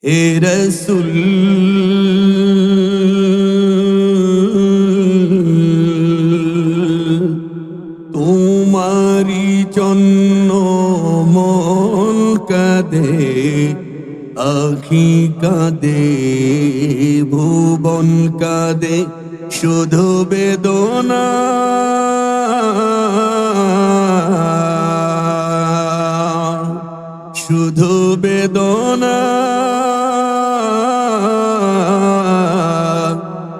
হে রসুল তোমারি জন্য মন কাঁদে, আখি কাঁদে, ভুবন কাঁদে, শুধু বেদনা। শুধু বেদনা,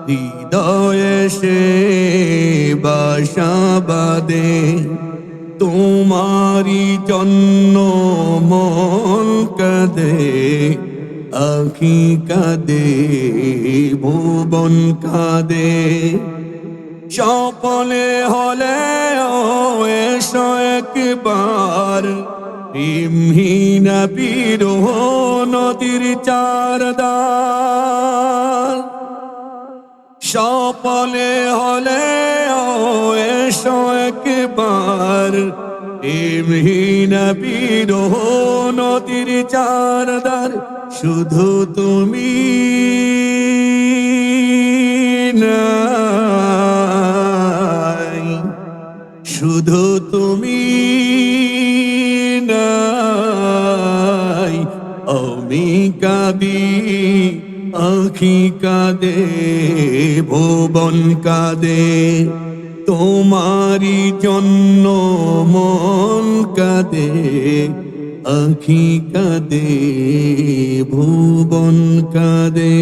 হৃদয়ে সে বাসা বাঁধে। তোমারি জন্য মন কাঁদে, আখি কাঁদে, ভুবন কাঁদে। সকলে হলে এসো একবার, প্রেমহীন বিরহ নদীর চার দ্বার। সকলে হলে এসো একবার, প্রেমহীন বিরহ নদীর চার দ্বার। শুধু তুমি নাই, শুধু তুমি নাই। আমি কাঁদি, আখি কাঁদে, ভুবন কাঁদে। তোমারি জন্য মন কাঁদে, আখি কাঁদে, ভুবন কাঁদে।